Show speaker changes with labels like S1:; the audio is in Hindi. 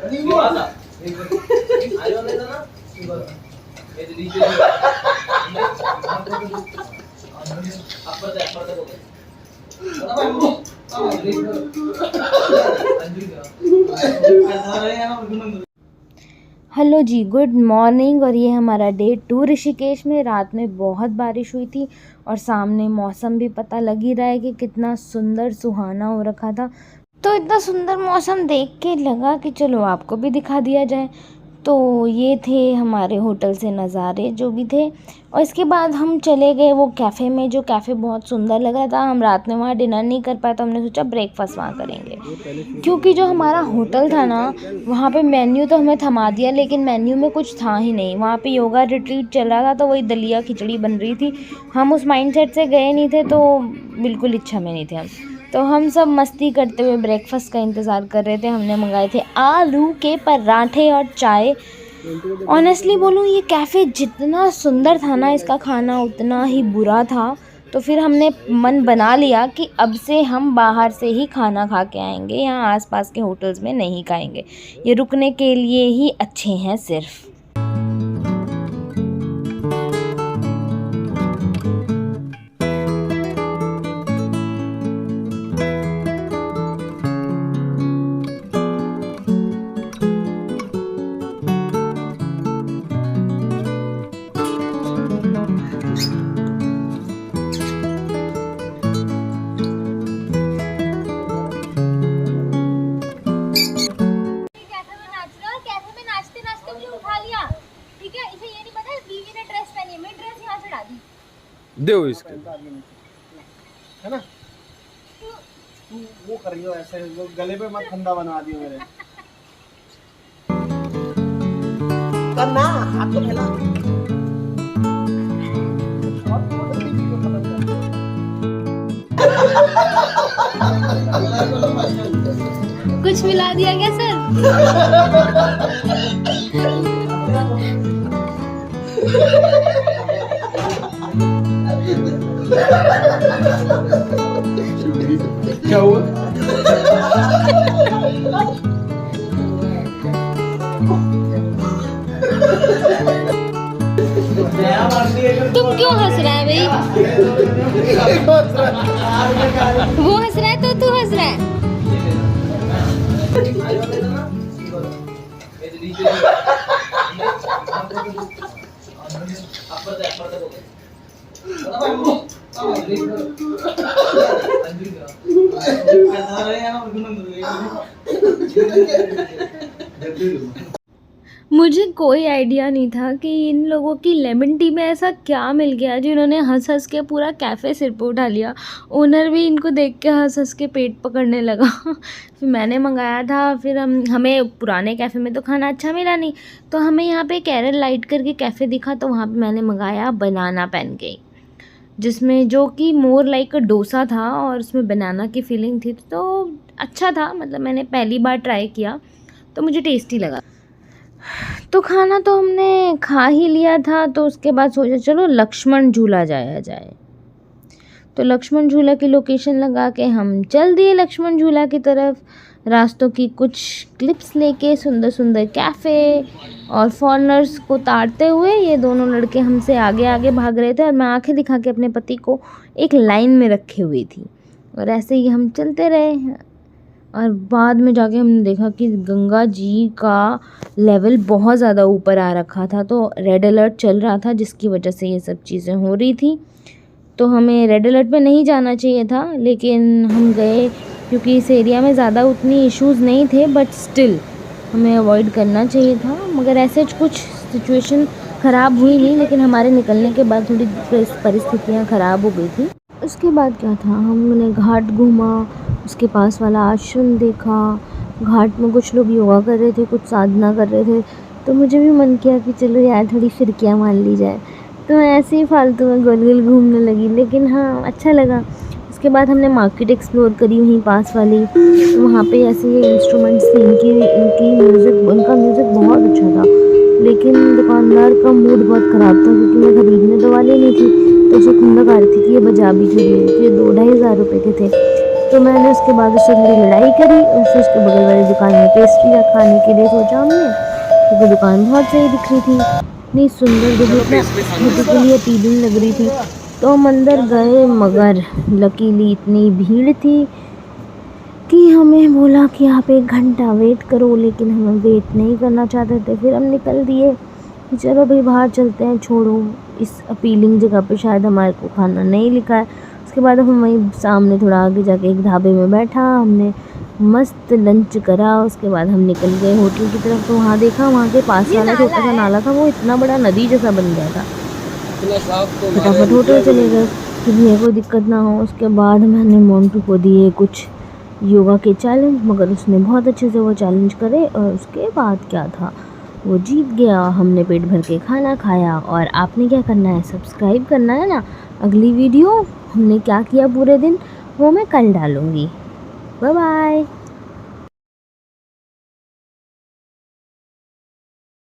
S1: हेलो जी, गुड मॉर्निंग। और ये हमारा डे 2 ऋषिकेश में। रात में बहुत बारिश हुई थी और सामने मौसम भी पता लग ही रहा है कि कितना सुंदर सुहाना हो रखा था। तो इतना सुंदर मौसम देख के लगा कि चलो आपको भी दिखा दिया जाए। तो ये थे हमारे होटल से नज़ारे जो भी थे। और इसके बाद हम चले गए वो कैफ़े में, जो कैफ़े बहुत सुंदर लग रहा था। हम रात में वहाँ डिनर नहीं कर पाए तो हमने सोचा ब्रेकफास्ट वहाँ करेंगे, क्योंकि जो हमारा होटल था ना वहाँ पे मेन्यू तो हमें थमा दिया, लेकिन मेन्यू में कुछ था ही नहीं। वहाँ पे योगा रिट्रीट चल रहा था तो वही दलिया खिचड़ी बन रही थी। हम उस माइंडसेट से गए नहीं थे, तो बिल्कुल इच्छा में नहीं थे हम। तो हम सब मस्ती करते हुए ब्रेकफास्ट का इंतज़ार कर रहे थे। हमने मंगाए थे आलू के पराठे और चाय। ऑनेस्टली बोलूँ, ये कैफ़े जितना सुंदर था ना, इसका खाना उतना ही बुरा था। तो फिर हमने मन बना लिया कि अब से हम बाहर से ही खाना खा के आएंगे, यहाँ आसपास के होटल्स में नहीं खाएंगे। ये रुकने के लिए ही अच्छे हैं सिर्फ।
S2: दो इसके
S3: है ना। तू वो कर रही हो ऐसे, वो गले पे मत फंदा बना दियो मेरे। करना हाथ तो फैला।
S1: कुछ मिला दिया क्या सर?
S3: क्या हुआ?
S1: तुम क्यों हंस रहा है भाई? वो हंस रहा है तो तू हंस रहा है। मुझे कोई आइडिया नहीं था कि इन लोगों की लेमन टी में ऐसा क्या मिल गया जिन्होंने हंस हंस के पूरा कैफ़े सिर पे उठा लिया। ओनर भी इनको देख के हंस हंस के पेट पकड़ने लगा। फिर मैंने मंगाया था। फिर हमें पुराने कैफ़े में तो खाना अच्छा मिला नहीं, तो हमें यहाँ पे केरल लाइट करके कैफ़े दिखा, तो वहाँ पे मैंने मंगाया बनाना पैनकेक, जिसमें जो कि मोर लाइक डोसा था और उसमें बनाना की फीलिंग थी। तो अच्छा था, मतलब मैंने पहली बार ट्राई किया तो मुझे टेस्टी लगा। तो खाना तो हमने खा ही लिया था, तो उसके बाद सोचा चलो लक्ष्मण झूला जाया जाए। तो लक्ष्मण झूला की लोकेशन लगा के हम चल दिए लक्ष्मण झूला की तरफ। रास्तों की कुछ क्लिप्स लेके सुंदर सुंदर कैफ़े और फॉरेनर्स को ताड़ते हुए ये दोनों लड़के हमसे आगे आगे भाग रहे थे, और मैं आंखें दिखा के अपने पति को एक लाइन में रखे हुई थी। और ऐसे ही हम चलते रहे, और बाद में जाके हमने देखा कि गंगा जी का लेवल बहुत ज़्यादा ऊपर आ रखा था। तो रेड अलर्ट चल रहा था, जिसकी वजह से ये सब चीज़ें हो रही थी। तो हमें रेड अलर्ट पे नहीं जाना चाहिए था, लेकिन हम गए क्योंकि इस एरिया में ज़्यादा उतनी इश्यूज़ नहीं थे, बट स्टिल हमें अवॉइड करना चाहिए था। मगर ऐसे कुछ सिचुएशन ख़राब हुई नहीं, लेकिन हमारे निकलने के बाद थोड़ी परिस्थितियाँ ख़राब हो गई थी। उसके बाद क्या था, हमने घाट घूमा, उसके पास वाला आश्रम देखा। घाट में कुछ लोग योगा कर रहे थे, कुछ साधना कर रहे थे। तो मुझे भी मन किया कि चलो यार थोड़ी फिरकियाँ मार ली जाए। तो मैं ऐसे ही फालतू में गोल गोल घूमने लगी, लेकिन हाँ अच्छा लगा। उसके बाद हमने मार्केट एक्सप्लोर करी वहीं पास वाली। तो वहाँ पे ऐसे ये इंस्ट्रूमेंट्स थे, इनका म्यूज़िक बहुत अच्छा था। लेकिन दुकानदार का मूड बहुत ख़राब था, क्योंकि मैं ख़रीदने तो वाली नहीं थी। तो जो खुंदक आ रही थी कि ये बजा भी क्यों रही है, ये 2-2.5 हज़ार रुपये के थे। तो मैंने उसके बाद उससे थोड़ी लड़ाई करी और फिर उसके बगल वाली दुकान में पेस्ट्री खाने के लिए सोचा हमने, क्योंकि दुकान बहुत सही दिख रही थी, इतनी सुंदर देखो, इतना के लिए अपीलिंग लग रही थी। तो हम अंदर गए, मगर लकीली इतनी भीड़ थी कि हमें बोला कि आप 1 घंटा वेट करो, लेकिन हम वेट नहीं करना चाहते थे। फिर हम निकल दिए कि चलो भाई बाहर चलते हैं, छोड़ो इस अपीलिंग जगह पे शायद हमारे को खाना नहीं लिखा है। उसके बाद हम वहीं सामने थोड़ा आगे जाके एक ढाबे में बैठा, हमने मस्त लंच करा। उसके बाद हम निकल गए होटल की तरफ। तो वहाँ देखा, वहाँ के पास वाला छोटा सा नाला था, वो इतना बड़ा नदी जैसा बन गया था। फटाफट होटल चले गए कि भैया कोई दिक्कत ना हो। उसके बाद मैंने मोंटू को दिए कुछ योगा के चैलेंज, मगर उसने बहुत अच्छे से वो चैलेंज करे और उसके बाद क्या था, वो जीत गया। हमने पेट भर के खाना खाया। और आपने क्या करना है, सब्सक्राइब करना है ना। अगली वीडियो हमने क्या किया पूरे दिन वो मैं कल डालूँगी। Bye bye.